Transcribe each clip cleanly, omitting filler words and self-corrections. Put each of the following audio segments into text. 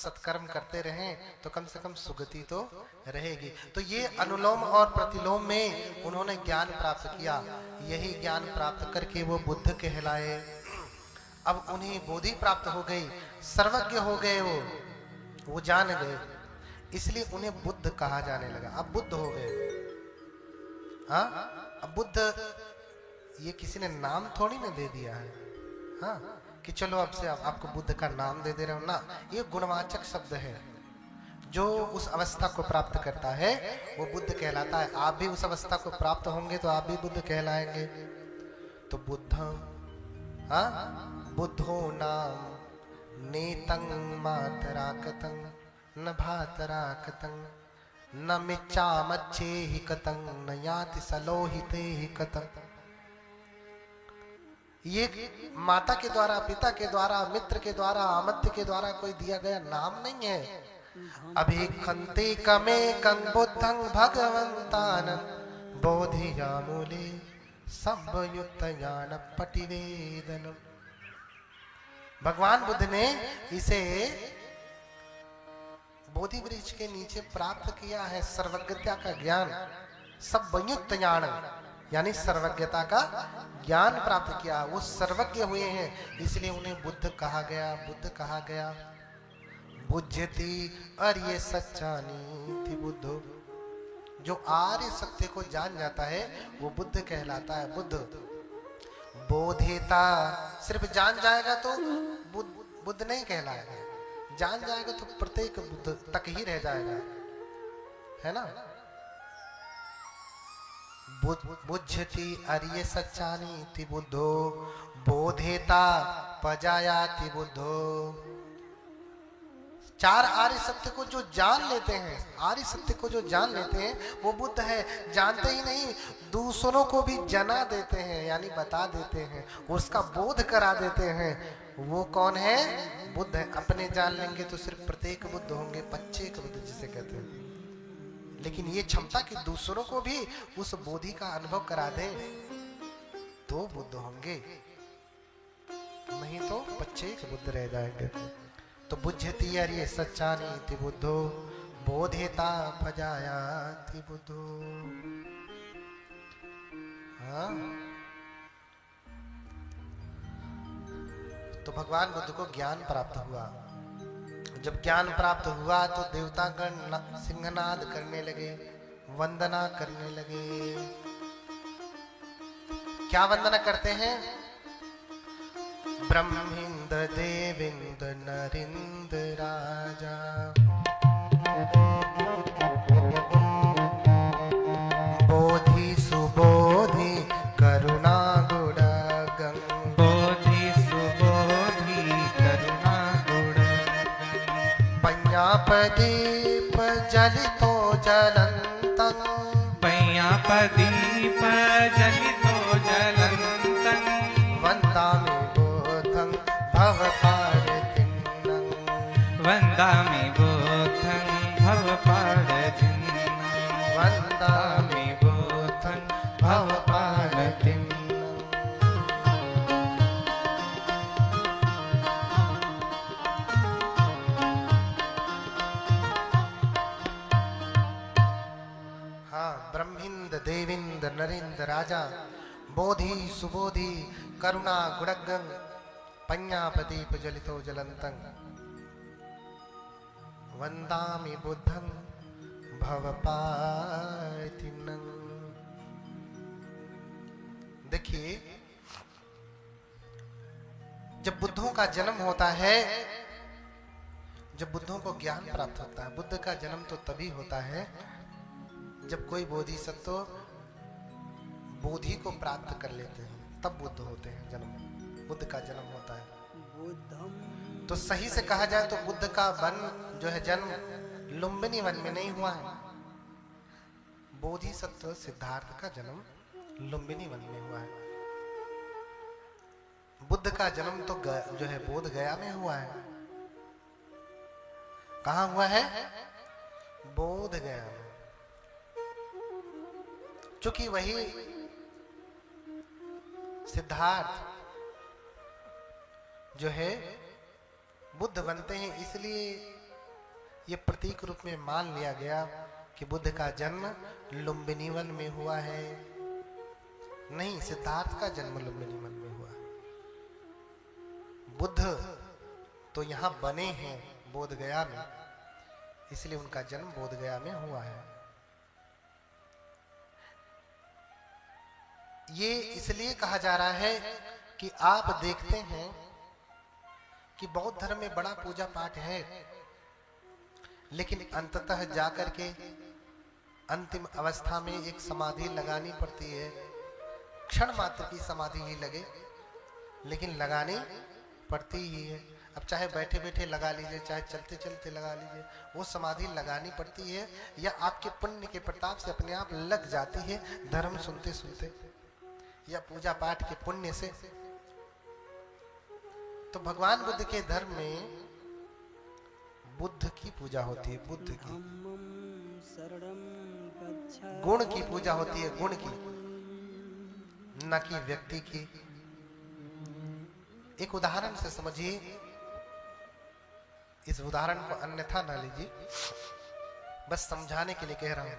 सत्कर्म करते रहें तो कम से कम सुगति तो रहेगी। तो ये अनुलोम और प्रतिलोम में उन्होंने ज्ञान प्राप्त किया। यही ज्ञान प्राप्त करके वो बुद्ध कहलाए। अब उन्हें बोधि प्राप्त हो गई, सर्वज्ञ हो गए, वो जान गए, इसलिए उन्हें बुद्ध कहा जाने लगा। अब बुद्ध हो गए। हाँ, अब बुद्ध ये किसी ने नाम थोड़ी ना दे दिया है। हाँ, कि चलो अब से आपको बुद्ध का नाम दे दे रहे हो ना, ये गुणवाचक शब्द है। जो उस अवस्था को प्राप्त करता है वो बुद्ध कहलाता है। आप भी उस अवस्था को प्राप्त होंगे तो आप भी बुद्ध कहलाएंगे। तो बुद्धं, हाँ, बुद्धो नाम नेतं मातराकतं न भातराकतं न मिच्चामच्छे हि कतं न याति सलोहिते हि कतं। ये माता के द्वारा, पिता के द्वारा, मित्र के द्वारा, आमत्य के द्वारा कोई दिया गया नाम नहीं है। अभिखन्ते कमे कं बुद्धं भगवन्तानं बोधियामूले सब्बयुत्तयान पटिवेदनम्। भगवान बुद्ध ने इसे बोधि वृक्ष के नीचे प्राप्त किया है, सर्वज्ञता का ज्ञान। सब्बयुक्त ज्ञान यानी सर्वज्ञता का ज्ञान प्राप्त किया। वो सर्वज्ञ हुए हैं, इसलिए उन्हें बुद्ध कहा गया। बुद्ध कहा गया। बुझ्यति आर्य सच्चानीति बुद्धो, जो आर्य सत्य को जान जाता है वो बुद्ध कहलाता है। बुद्ध बोधेता, सिर्फ जान जाएगा तो बुद्ध नहीं कहलाएगा, जान जाएगा तो प्रत्येक बुद्ध तक ही रह जाएगा, है ना। बुझ्यति आर्य सच्चानीति बुद्धो बोधेता पजायाति बुद्धो। चार आर्य सत्य को जो जान लेते हैं, आर्य सत्य को जो जान लेते हैं वो बुद्ध है। जानते ही नहीं, दूसरों को भी जना देते हैं, यानी बता देते हैं, उसका बोध करा देते हैं। वो कौन है? बुद्ध है। अपने जान लेंगे तो सिर्फ प्रत्येक बुद्ध होंगे, पच्चेक बुद्ध जिसे कहते हैं। लेकिन ये क्षमता कि दूसरों को भी उस बोधि का अनुभव करा दे तो बुद्ध होंगे, नहीं तो पच्चेक बुद्ध रह जाएंगे। तो बुझ्यति आर्य सच्चानीति बुद्धो बोधेता भजायाति बुद्धो। हाँ, तो भगवान बुद्ध को ज्ञान प्राप्त हुआ। जब ज्ञान प्राप्त हुआ तो देवतागण सिंहनाद करने लगे, वंदना करने लगे। क्या वंदना करते हैं? ब्रह्मिंद्र देवेंद्र नरेंद्र राजा, बोधि सुबोधि करुणा गुणगं, बोधि सुबोधि करुणा गुणगं, पय्यापदीप जलितो जलन्तं, पय्यापदीप जलितो जलन्तं, वन्दामि बुद्धं भवपारतिन्नं, वन्दामि बुद्धं भवपारतिन्नं, वन्दामि बुद्धं भवपारतिन्नं। हाँ, ब्रह्मिंद्र देवेंद्र नरेंद्र राजा, बोधि सुबोधि करुणा गुणगं, पय्यापदीप जलितो जलन्तं, वन्दामि बुद्धं भवपारतिन्नं। देखिए, जब बुद्धों का जन्म होता है, जब बुद्धों को ज्ञान प्राप्त होता है, बुद्ध का जन्म तो तभी होता है जब कोई बोधिसत्व बोधि को प्राप्त कर लेते हैं, तब बुद्ध होते हैं। जन्म, बुद्ध का जन्म होता है। तो सही से कहा जाए तो बुद्ध का वन जो है जन्म लुम्बिनी वन में नहीं हुआ है। बोधिसत्व सिद्धार्थ का जन्म लुम्बिनी वन में हुआ है। बुद्ध का जन्म तो जो है बोध गया में हुआ है। कहाँ हुआ है? बोध गया में। चूंकि वही सिद्धार्थ जो है बुद्ध बनते हैं, इसलिए ये प्रतीक रूप में मान लिया गया कि बुद्ध का जन्म लुम्बिनी वन में हुआ है। नहीं, सिद्धार्थ का जन्म लुम्बिनी वन में हुआ। बुद्ध तो यहां बने हैं बोध गया में, इसलिए उनका जन्म बोध गया में हुआ है। ये इसलिए कहा जा रहा है कि आप देखते हैं कि बौद्ध धर्म में बड़ा पूजा पाठ है, लेकिन अंततः जाकर के अंतिम अवस्था में एक समाधि लगानी पड़ती है। क्षण मात्र की समाधि ही लगे, लेकिन लगानी पड़ती ही है। अब चाहे बैठे बैठे लगा लीजिए, चाहे चलते चलते लगा लीजिए, वो समाधि लगानी पड़ती है, या आपके पुण्य के प्रताप से अपने आप लग जाती है, धर्म सुनते सुनते या पूजा पाठ के पुण्य से। तो भगवान बुद्ध के धर्म में बुद्ध की पूजा होती है, बुद्ध की गुण की पूजा होती है, गुण की, न कि व्यक्ति की। एक उदाहरण से समझिए, इस उदाहरण को अन्यथा ना लीजिए, बस समझाने के लिए कह रहा हूं।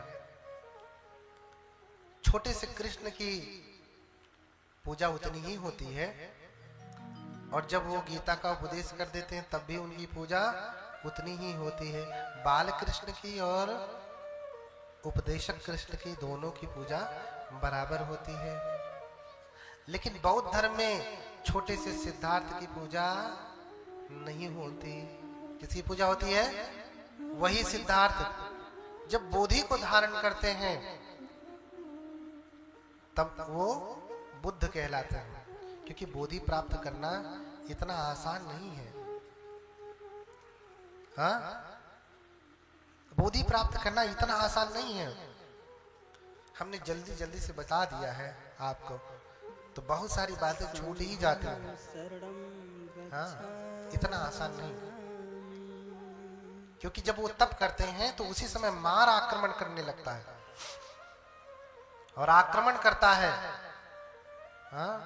छोटे से कृष्ण की पूजा उतनी ही होती है, और जब वो गीता का उपदेश कर देते हैं तब भी उनकी पूजा उतनी ही होती है। बाल कृष्ण की और उपदेशक कृष्ण की दोनों की पूजा बराबर होती है। लेकिन बौद्ध धर्म में छोटे से सिद्धार्थ की पूजा नहीं होती। किसकी पूजा होती है? वही सिद्धार्थ जब बोधि को धारण करते हैं तब वो बुद्ध कहलाते हैं, क्योंकि बोधि प्राप्त करना इतना आसान नहीं है। हाँ, बोधि प्राप्त करना इतना आसान नहीं है। हमने जल्दी जल्दी से बता दिया है आपको, तो बहुत सारी बातें छूट ही जाती हैं। हाँ, इतना आसान नहीं, क्योंकि जब वो तप करते हैं तो उसी समय मार आक्रमण करने लगता है, और आक्रमण करता है। हाँ,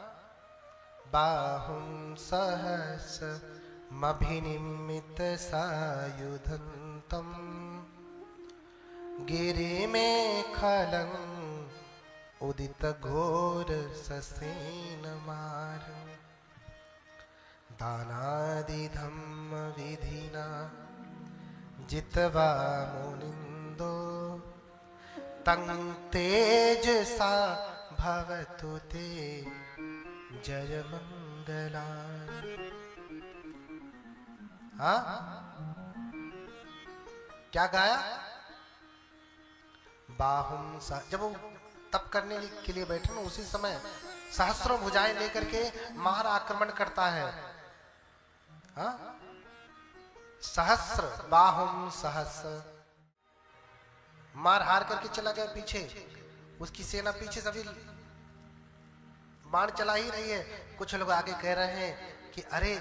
बाहुं सहस मभिनिमित सायुधंतम गिरि में खलं उदित घोर ससेन मार दानादि धम्म विधिना जितवा मुनिंदो तं तेजसा भवतु ते जय मंगला। हाँ, क्या गाया? बाहुम सा, जब वो तप करने के लिए बैठे ना, उसी समय सहस्रों भुजाएं लेकर के मार आक्रमण करता है। हाँ, सहस्र, बाहुम सहस्र, मार हार करके चला गया पीछे। उसकी सेना पीछे सभी बाण चला ही रही है। कुछ लोग आगे कह रहे हैं कि अरे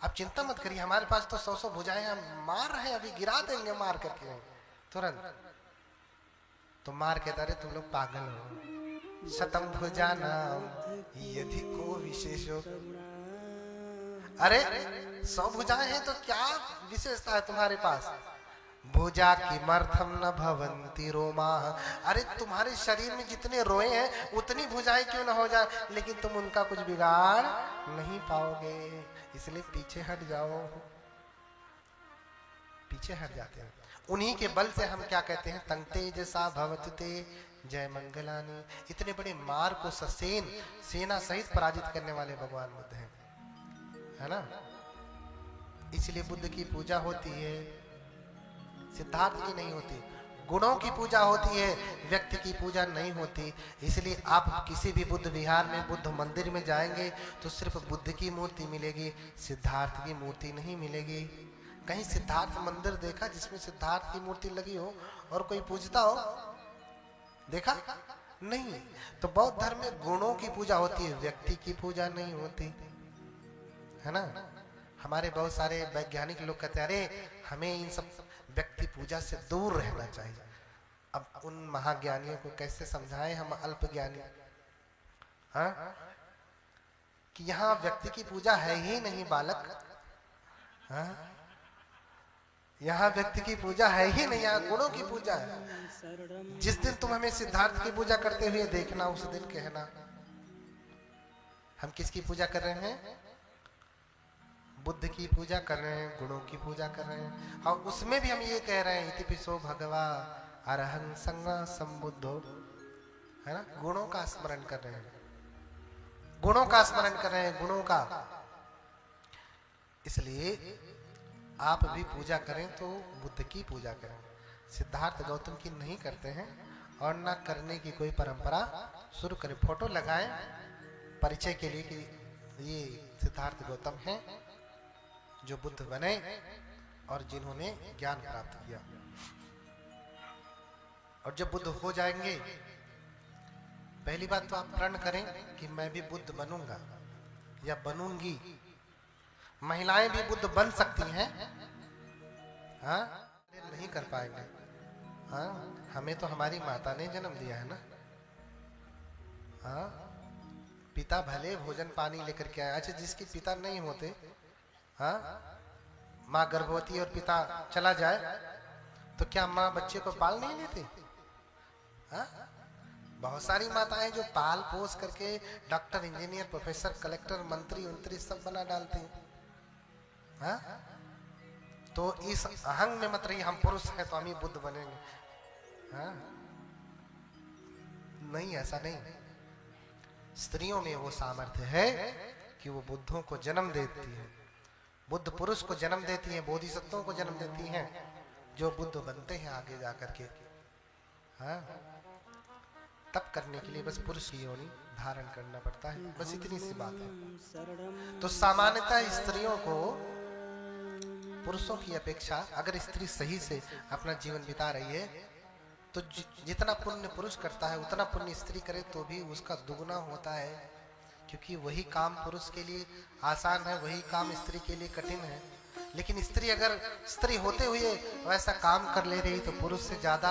आप चिंता मत करिए, हमारे पास तो 100 भुजाएं, हम मार रहे हैं, अभी गिरा देंगे मार करके तुरंत। तो मार कहता, अरे तुम लोग पागल हो, शतम भुजाना यदि को विशेषो। अरे 100 भुजाएं हैं तो क्या विशेषता है तुम्हारे पास? भुजा किमर्थम न भवन्ति रोमा। अरे तुम्हारे शरीर में जितने रोए हैं उतनी भुजाएं क्यों न हो जाए, लेकिन तुम उनका कुछ बिगाड़ नहीं पाओगे, इसलिए पीछे हट जाओ। पीछे हट जाते हैं। उन्हीं के बल से हम क्या कहते हैं, तंग तेजसा भवतु ते जय मंगलानी। इतने बड़े मार को ससेन सेना सहित पराजित करने वाले भगवान बुद्ध हैं, है ना। इसलिए बुद्ध की पूजा होती है, सिद्धार्थ की नहीं होती। गुणों की पूजा होती है, व्यक्ति की पूजा नहीं होती। इसलिए आप किसी भी बुद्ध विहार में, बुद्ध मंदिर में जाएंगे तो सिर्फ बुद्ध की मूर्ति मिलेगी, सिद्धार्थ की मूर्ति नहीं मिलेगी। कहीं सिद्धार्थ मंदिर देखा जिसमें सिद्धार्थ की मूर्ति लगी हो और कोई पूजता हो? देखा नहीं। तो बौद्ध धर्म में गुणों की पूजा होती है, व्यक्ति की पूजा नहीं होती, है ना। हमारे बहुत सारे वैज्ञानिक लोग कहते हैं अरे हमें इन सब व्यक्ति पूजा से दूर रहना चाहिए। अब उन महाज्ञानियों को कैसे समझाएं हम अल्पज्ञानी, हाँ, कि यहाँ व्यक्ति की पूजा है ही नहीं बालक। हाँ, यहाँ व्यक्ति की पूजा है ही नहीं, यहाँ गुणों की पूजा है। जिस दिन तुम हमें सिद्धार्थ की पूजा करते हुए देखना, उस दिन कहना हम किसकी पूजा कर रहे हैं? बुद्ध की पूजा कर रहे हैं, गुणों की पूजा कर रहे हैं। और उसमें भी हम ये कह रहे हैं इतिपिसो भगवा अरहं संगा संबुद्धो, है ना? गुणों का स्मरण कर रहे हैं, गुणों का स्मरण कर रहे हैं, गुणों का। इसलिए आप भी पूजा करें तो बुद्ध की पूजा करें। सिद्धार्थ गौतम की नहीं करते हैं और ना करने की कोई परंपरा शुरू करें। फोटो लगाएं परिचय के लिए कि ये सिद्धार्थ गौतम हैं जो बुद्ध बने और जिन्होंने ज्ञान प्राप्त किया। और जब बुद्ध हो जाएंगे, पहली बात तो आप प्रण करें कि मैं भी बुद्ध बनूंगा या बनूंगी। महिलाएं भी बुद्ध बन सकती हैं, हाँ? नहीं कर पाएंगे, हाँ? हमें तो हमारी माता ने जन्म दिया है ना, हाँ? पिता भले भोजन पानी लेकर के आए। अच्छा, जिसके पिता नहीं होते, हाँ? माँ गर्भवती और पिता चला जाए तो क्या माँ बच्चे को पाल नहीं लेती? हाँ? बहुत सारी माताएं जो पाल पोस करके डॉक्टर, इंजीनियर, प्रोफेसर, कलेक्टर, मंत्री उंत्री सब बना डालती हैं। हाँ? तो इस अहंग में मत रहिए हम पुरुष हैं तो हम ही बुद्ध बनेंगे, हाँ? नहीं, ऐसा नहीं। स्त्रियों में वो सामर्थ्य है कि वो बुद्धों को जन्म देती है, बुद्ध पुरुष को जन्म देती हैं, बोधिसत्वों को जन्म देती हैं जो बुद्ध बनते हैं आगे जाकर के, हाँ? तब करने के लिए बस पुरुष की योनि धारण करना पड़ता है, बस इतनी सी बात है। तो सामान्यतः स्त्रियों को पुरुषों की अपेक्षा, अगर स्त्री सही से अपना जीवन बिता रही है तो जितना पुण्य पुरुष करता है उतना पुण्य स्त्री करे तो भी उसका दुगना होता है, क्योंकि वही काम पुरुष के लिए आसान है, वही काम स्त्री के लिए कठिन है। लेकिन स्त्री अगर स्त्री होते हुए वैसा काम कर ले रही तो पुरुष से ज्यादा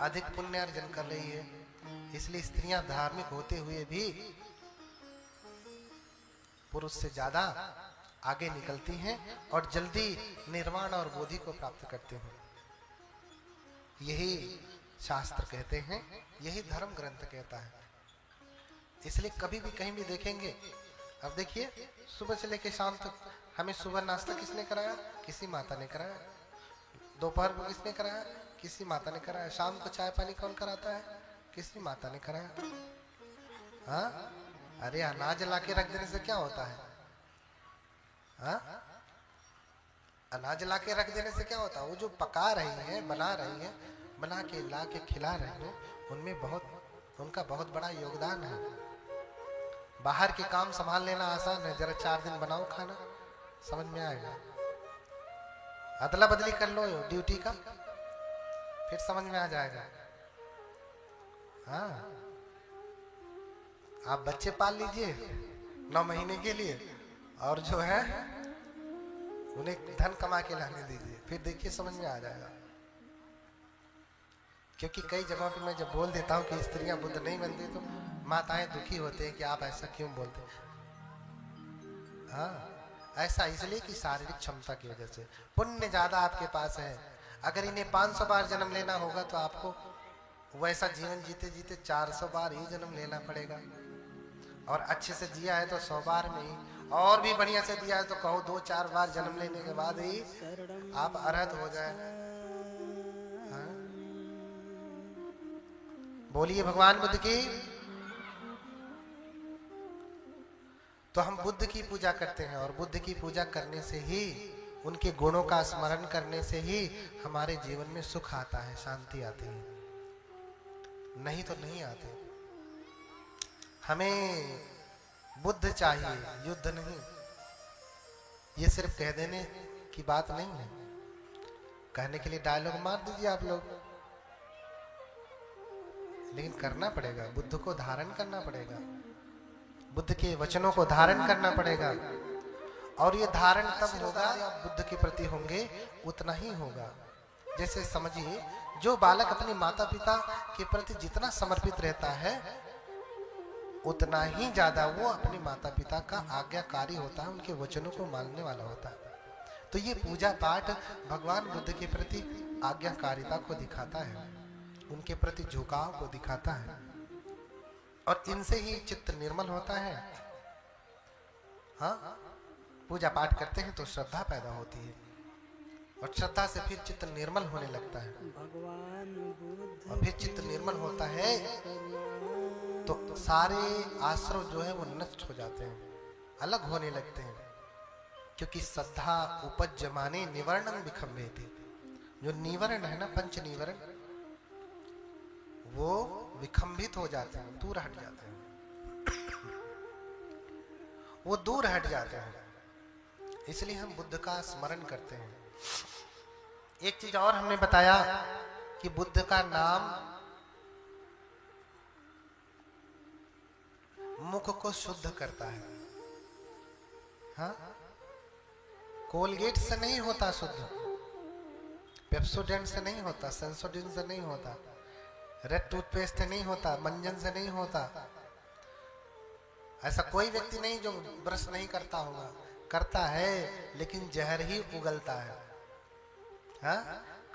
अधिक पुण्य अर्जन कर रही है। इसलिए स्त्रियां धार्मिक होते हुए भी पुरुष से ज्यादा आगे निकलती हैं और जल्दी निर्वाण और बोधि को प्राप्त करते हैं। यही शास्त्र कहते हैं, यही धर्म ग्रंथ कहता है। इसलिए कभी भी कहीं भी देखेंगे, अब देखिए सुबह से लेकर शाम तक हमें सुबह नाश्ता किसने कराया? किसी माता ने कराया। दोपहर को किसने कराया? किसी माता ने कराया। शाम को चाय पानी कौन कराता है? किसी माता ने कराया। हाँ? अरे अनाज ला के रख देने से क्या होता है? हाँ? अनाज ला के रख देने से क्या होता है? वो जो पका रही है, बना रही है, बना के ला के खिला रहे हैं, उनमें उनका बहुत बड़ा योगदान है। बाहर के काम संभाल लेना आसान है, जरा 4 दिन बनाओ खाना, समझ में आएगा। अदला बदली कर लो ड्यूटी का, फिर समझ में आ जाएगा। हाँ, आप बच्चे पाल लीजिए 9 महीने के लिए और जो है उन्हें धन कमा के लाने दीजिए, फिर देखिए समझ में आ जाएगा। क्योंकि कई जगहों पे मैं जब बोल देता हूँ कि स्त्रियां बुद्ध नहीं बनती तो माताएं दुखी होते हैं कि आप ऐसा क्यों बोलते हैं। हाँ, ऐसा इसलिए कि शारीरिक क्षमता की वजह से पुण्य ज्यादा आपके पास है। अगर इन्हें 500 बार जन्म लेना होगा तो आपको वैसा जीवन जीते जीते 400 बार ही जन्म लेना पड़ेगा। और अच्छे से जिया है तो 100 बार में ही, और भी बढ़िया से दिया है तो कहो 2-4 बार जन्म लेने के बाद ही आप अरहत हो जाए। हाँ? बोलिए भगवान बुद्ध की। तो हम बुद्ध की पूजा करते हैं और बुद्ध की पूजा करने से ही, उनके गुणों का स्मरण करने से ही हमारे जीवन में सुख आता है, शांति आती है, नहीं तो नहीं आते। हमें बुद्ध चाहिए, युद्ध नहीं। ये सिर्फ कह देने की बात नहीं है, कहने के लिए डायलॉग मार दीजिए आप लोग, लेकिन करना पड़ेगा। बुद्ध को धारण करना पड़ेगा, बुद्ध के वचनों को धारण करना पड़ेगा। और ये धारण तब होगा जब बुद्ध के प्रति होंगे, उतना ही होगा। जैसे समझिए, जो बालक अपने माता पिता के प्रति जितना समर्पित रहता है उतना ही ज्यादा वो अपने माता पिता का आज्ञाकारी होता है, उनके वचनों को मानने वाला होता है। तो ये पूजा पाठ भगवान बुद्ध के प्रति आज्ञाकारिता को दिखाता है, उनके प्रति झुकाव को दिखाता है, और इनसे ही चित्त निर्मल होता है। हाँ, पूजा पाठ करते हैं तो श्रद्धा पैदा होती है, और श्रद्धा से फिर चित्त निर्मल होने लगता है, और फिर चित्त निर्मल होता है तो सारे आश्रव जो है वो नष्ट हो जाते हैं, अलग होने लगते हैं, क्योंकि श्रद्धा उपजमाने निवर्णं विखम्भेति। जो निवरण है ना, पंच निवरण, वो विखंभित हो जाते हैं, दूर हट जाते हैं, वो दूर हट जाते हैं। इसलिए हम बुद्ध का स्मरण करते हैं। एक चीज और हमने बताया कि बुद्ध का नाम मुख को शुद्ध करता है। हाँ, कोलगेट से नहीं होता शुद्ध, पेप्सोडेंट से नहीं होता, सेंसोडिन से नहीं होता, रेड टूथपेस्ट से नहीं होता, मंजन से नहीं होता। ऐसा कोई व्यक्ति नहीं जो ब्रश नहीं करता होगा, करता है, लेकिन जहर ही उगलता है। हाँ,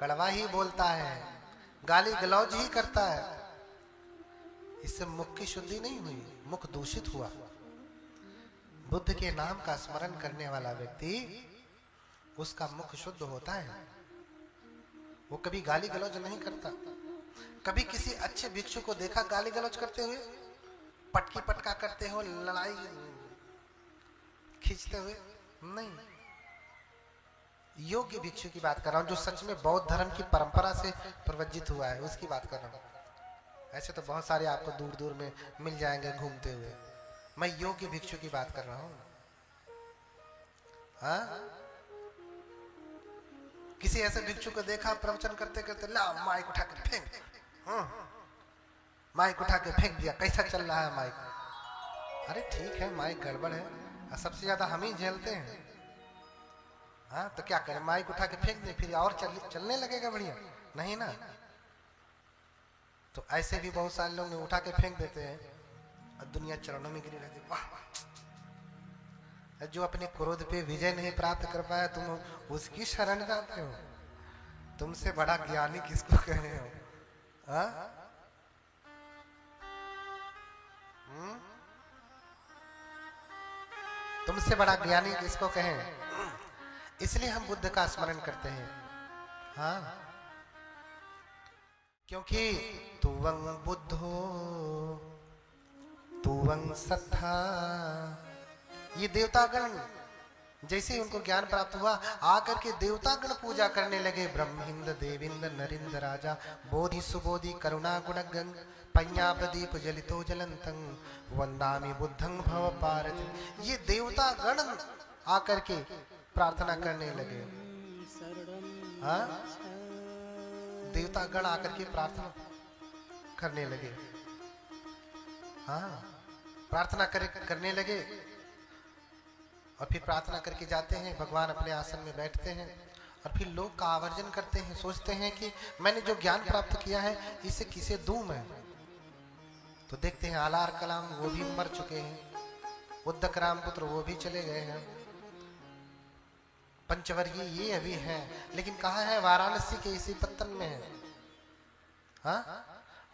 कड़वा ही बोलता है, गाली गलौज ही करता है। इससे मुख की शुद्धि नहीं हुई, मुख दूषित हुआ। बुद्ध के नाम का स्मरण करने वाला व्यक्ति, उसका मुख शुद्ध होता है, वो कभी गाली गलौज नहीं करता। कभी किसी अच्छे भिक्षु को देखा गाली गलौज करते हुए, पटकी पटका करते हो, लड़ाई खींचते हुए? नहीं। योग्य भिक्षु की बात कर रहा हूं, जो सच में बौद्ध धर्म की परंपरा से प्रवज्जित हुआ है, उसकी बात कर रहा हूं। ऐसे तो बहुत सारे आपको दूर दूर में मिल जाएंगे घूमते हुए। मैं योग्य भिक्षु की बात कर रहा हूं। हाँ, किसी ऐसे भिक्षु को देखा प्रवचन करते करते, ला माइक उठा के फेंक, माइक उठा के फेंक दिया, कैसा चल रहा है माइक? अरे ठीक है, माइक गड़बड़ है, सबसे ज्यादा हम ही झेलते हैं। हाँ, तो क्या करें, माइक उठा के फेंक दे, फिर और चलने लगेगा बढ़िया? नहीं ना। तो ऐसे भी बहुत सारे लोग उठा के फेंक देते हैं और दुनिया चरणों में गिरी रहती। वाह, जो अपने क्रोध पे विजय नहीं प्राप्त कर पाया, तुम उसकी शरण जाते हो। तुमसे बड़ा ज्ञानी किसको कहे हो? हाँ? तुमसे बड़ा ज्ञानी किसको कहें? इसलिए हम बुद्ध का स्मरण करते हैं। हाँ, क्योंकि तुवं बुद्धो तुवं सत्था, ये देवतागण जैसे ही उनको ज्ञान प्राप्त हुआ, आकर के देवतागण पूजा करने लगे। ब्रह्मिंद्र, देविंद्र, नरिंद्र, राजा, बोधि, सुबोधि, करुणा गुणगण, पඤ्ञा प्रदीप जलितो जलंतं, वंदामि बुद्धं भवपारति। ये देवतागण आकर के प्रार्थना करने लगे। हाँ, देवतागण आकर के प्रार्थना करने लगे। हाँ, प्रार्थना करने लगे, और फिर प्रार्थना करके जाते हैं, भगवान अपने आसन में बैठते हैं, और फिर लोग का आवर्जन करते हैं। सोचते हैं कि मैंने जो ज्ञान प्राप्त किया है, इसे किसे दूं मैं? तो देखते हैं आलार कलाम वो भी मर चुके हैं, उद्दक राम पुत्र वो भी चले गए हैं, पंचवर्गीय ये अभी हैं, लेकिन कहाँ है? वाराणसी के इसी पत्तन में है। हाँ,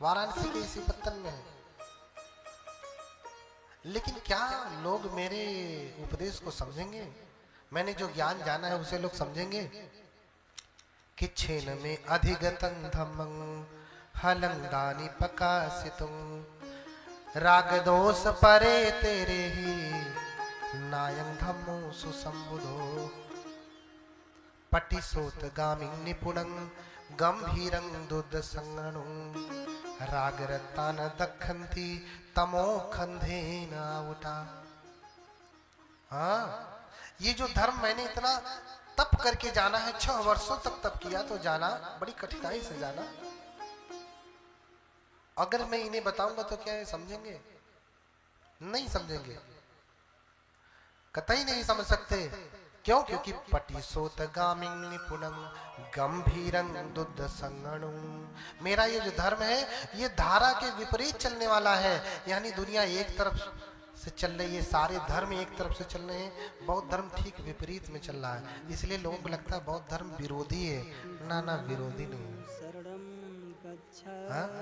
वाराणसी के इसी पत्तन में है। लेकिन क्या लोग मेरे उपदेश को समझेंगे? मैंने जो ज्ञान जाना है उसे लोग समझेंगे? कि छेन में अधिगतं धम्मं हलं दानि प्रकाशितुं, राग दोष परे तेरे ही नायं धम्मो सुसंबुधो, पटिसोत गामिं निपुणं गंभीरं दुद्ध संगणुं, रागरत्तान दखन्ति तमो खंधेन उठा। हाँ, ये जो धर्म मैंने इतना तप करके जाना है, 6 वर्षों तक तप किया, तो जाना बड़ी कठिनाई से जाना। अगर मैं इन्हें बताऊंगा तो क्या ये समझेंगे? नहीं समझेंगे, कतई नहीं समझ सकते। क्यों? क्योंकि पटिसोत गामिं निपुणं गंभीरं दुद्ध संगणुं, मेरा ये जो धर्म है, ये धारा के विपरीत चलने वाला है। यानी दुनिया एक तरफ से चल रही है, सारे धर्म एक तरफ से चल रहे हैं, बौद्ध धर्म ठीक विपरीत में चल रहा है। इसलिए लोगों को लगता है बौद्ध धर्म विरोधी है। ना ना, विरोधी नहीं है। हाँ?